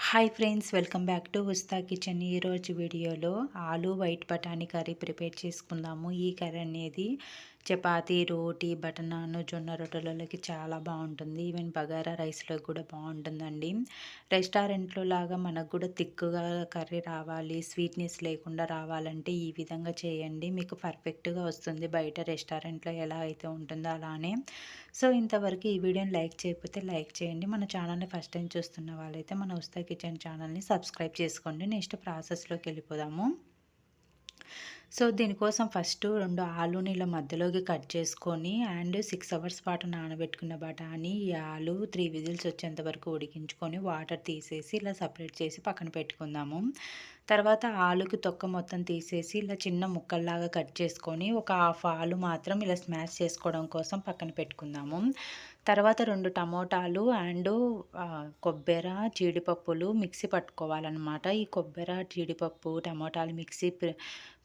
Hi friends, welcome back to ఉస్తా kitchen. ఈరోజు వీడియోలో ఆలు వైట్ బఠానీ కర్రీ ప్రిపేర్ చేసుకుందాము. ఈ కర్రీ అనేది చపాతీ, రోటీ, బటర్ నాన్, జొన్న రొట్టెలలోకి చాలా బాగుంటుంది. ఈవెన్ బగారా రైస్లో కూడా బాగుంటుందండి. రెస్టారెంట్లో లాగా మనకు కూడా తిక్కుగా కర్రీ రావాలి, స్వీట్నెస్ లేకుండా రావాలంటే ఈ విధంగా చేయండి, మీకు పర్ఫెక్ట్గా వస్తుంది. బయట రెస్టారెంట్లో ఎలా అయితే ఉంటుందో అలానే. సో ఇంతవరకు ఈ వీడియోని లైక్ చేయకపోతే లైక్ చేయండి. మన ఛానల్ని ఫస్ట్ టైం చూస్తున్న వాళ్ళైతే మన ఉస్తా కిచెన్ ఛానల్ని సబ్స్క్రైబ్ చేసుకోండి. నెక్స్ట్ ప్రాసెస్లోకి వెళ్ళిపోదాము. సో దీనికోసం ఫస్ట్ 2 ఆలుని ఇలా మధ్యలోకి కట్ చేసుకొని అండ్ 6 అవర్స్ పాటు నానబెట్టుకున్న బఠానీ, ఈ ఆలు 3 విజిల్స్ వచ్చేంత వరకు ఉడికించుకొని వాటర్ తీసేసి ఇలా సపరేట్ చేసి పక్కన పెట్టుకుందాము. తర్వాత ఆలుకి తొక్క మొత్తం తీసేసి ఇలా చిన్న ముక్కల్లాగా కట్ చేసుకొని ఒక హాఫ్ ఆలు మాత్రం ఇలా స్మాష్ చేసుకోవడం కోసం పక్కన పెట్టుకుందాము. తర్వాత 2 టమోటాలు అండ్ కొబ్బెర, జీడిపప్పులు మిక్సీ పట్టుకోవాలన్నమాట. ఈ కొబ్బెర, జీడిపప్పు, టమోటాలు మిక్సీ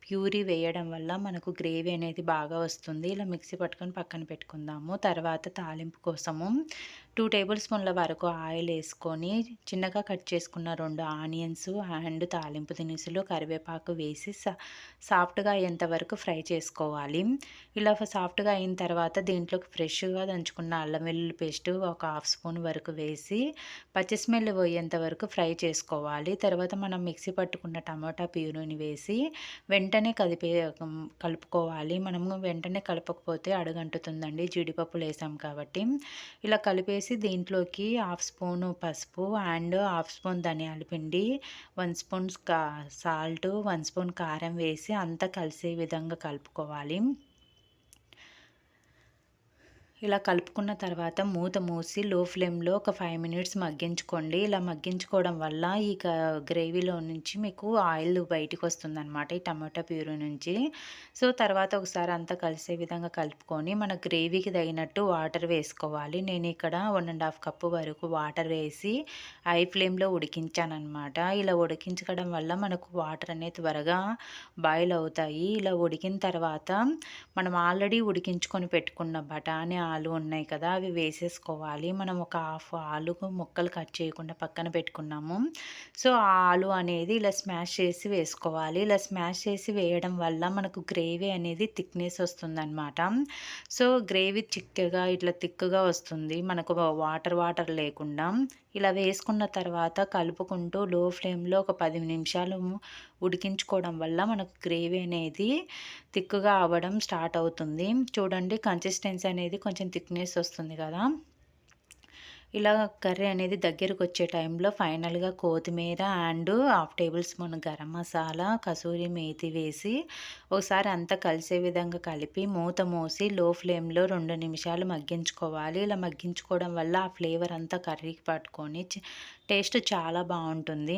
ప్యూరీ వేయడం వల్ల మనకు గ్రేవీ అనేది బాగా వస్తుంది. ఇలా మిక్సీ పట్టుకొని పక్కన పెట్టుకుందాము. తర్వాత తాలింపు కోసము 2 టేబుల్ స్పూన్ల వరకు ఆయిల్ వేసుకొని చిన్నగా కట్ చేసుకున్న 2 ఆనియన్స్ అండ్ తాలింపు దినుసులు, కరివేపాకు వేసి సాఫ్ట్గా అయ్యేంత వరకు ఫ్రై చేసుకోవాలి. ఇలా సాఫ్ట్గా అయిన తర్వాత దీంట్లోకి ఫ్రెష్గా దంచుకున్న అల్లం వెల్లుల్లి పేస్ట్ ఒక హాఫ్ స్పూన్ వరకు వేసి పచ్చి స్మెల్ పోయేంత వరకు ఫ్రై చేసుకోవాలి. తర్వాత మనం మిక్సీ పట్టుకున్న టమాటా ప్యూరీని వేసి వెంటనే కలుపుకోవాలి. మనము వెంటనే కలపకపోతే అడుగంటుతుందండి, జీడిపప్పులు వేసాం కాబట్టి. ఇలా కలిపేసి దీంట్లోకి హాఫ్ స్పూను పసుపు అండ్ హాఫ్ స్పూన్ ధనియాల పిండి, 1 స్పూన్ సాల్ట్, 1 స్పూన్ కారం వేసి అంతా కలిసే విధంగా కలుపుకోవాలి. ఇలా కలుపుకున్న తర్వాత మూత మూసి లో ఫ్లేమ్లో ఒక 5 మినిట్స్ మగ్గించుకోండి. ఇలా మగ్గించుకోవడం వల్ల ఈ గ్రేవీలో నుంచి మీకు ఆయిల్ బయటికి వస్తుందన్నమాట, ఈ టమాటా ప్యూరీ నుంచి. సో తర్వాత ఒకసారి అంతా కలిసే విధంగా కలుపుకొని మన గ్రేవీకి తగినట్టు వాటర్ వేసుకోవాలి. నేను ఇక్కడ 1½ కప్పు వరకు వాటర్ వేసి హై ఫ్లేమ్లో ఉడికించానమాట. ఇలా ఉడికించడం వల్ల మనకు వాటర్ అనేది త్వరగా బాయిల్ అవుతాయి. ఇలా ఉడికిన తర్వాత మనం ఆల్రెడీ ఉడికించుకొని పెట్టుకున్న బఠానీ, ఆలు ఉన్నాయి కదా, అవి వేసేసుకోవాలి. మనం ఒక హాఫ్ ఆలు ముక్కలు కట్ చేయకుండా పక్కన పెట్టుకున్నాము. సో ఆ ఆలు అనేది ఇలా స్మాష్ చేసి వేసుకోవాలి. ఇలా స్మాష్ చేసి వేయడం వల్ల మనకు గ్రేవీ అనేది థిక్నెస్ వస్తుందన్నమాట. సో గ్రేవీ చిక్కగా ఇట్లా థిక్గా వస్తుంది, మనకు వాటర్ వాటర్ లేకుండా. ఇలా వేసుకున్న తర్వాత కలుపుకుంటూ లో ఫ్లేమ్లో ఒక 10 నిమిషాలు ఉడికించుకోవడం వల్ల మనకు గ్రేవీ అనేది థిక్గా అవ్వడం స్టార్ట్ అవుతుంది. చూడండి, కన్సిస్టెన్సీ అనేది కొంచెం థిక్నెస్ వస్తుంది కదా. ఇలా కర్రీ అనేది దగ్గరకు వచ్చే టైంలో ఫైనల్గా కొత్తిమీర and half table spoon garam masala, kasuri methi వేసి ఒకసారి అంతా కలిసే విధంగా కలిపి మూత మూసి లో ఫ్లేమ్లో 2 నిమిషాలు మగ్గించుకోవాలి. ఇలా మగ్గించుకోవడం వల్ల ఆ ఫ్లేవర్ అంతా కర్రీకి పట్టుకొని టేస్ట్ చాలా బాగుంటుంది.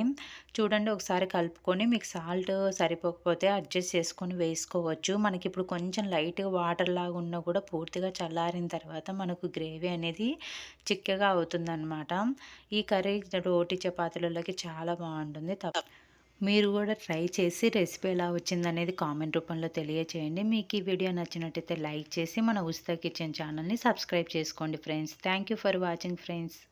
చూడండి, ఒకసారి కలుపుకొని మీకు సాల్ట్ సరిపోకపోతే అడ్జస్ట్ చేసుకొని వేసుకోవచ్చు. మనకి ఇప్పుడు కొంచెం లైట్గా వాటర్ లాగా ఉన్నా కూడా పూర్తిగా చల్లారిన తర్వాత మనకు గ్రేవీ అనేది చిక్కగా అవుతుందన్నమాట. ఈ కర్రీ రోటీ, చపాతీలలోకి చాలా బాగుంటుంది. మీరు కూడా ట్రై చేసి రెసిపీ ఎలా వచ్చిందనేది కామెంట్ రూపంలో తెలియచేయండి. మీకు ఈ వీడియో నచ్చినట్టయితే లైక్ చేసి మన ఉస్తా కిచెన్ ఛానల్ని సబ్స్క్రైబ్ చేసుకోండి friends. Thank you for watching friends.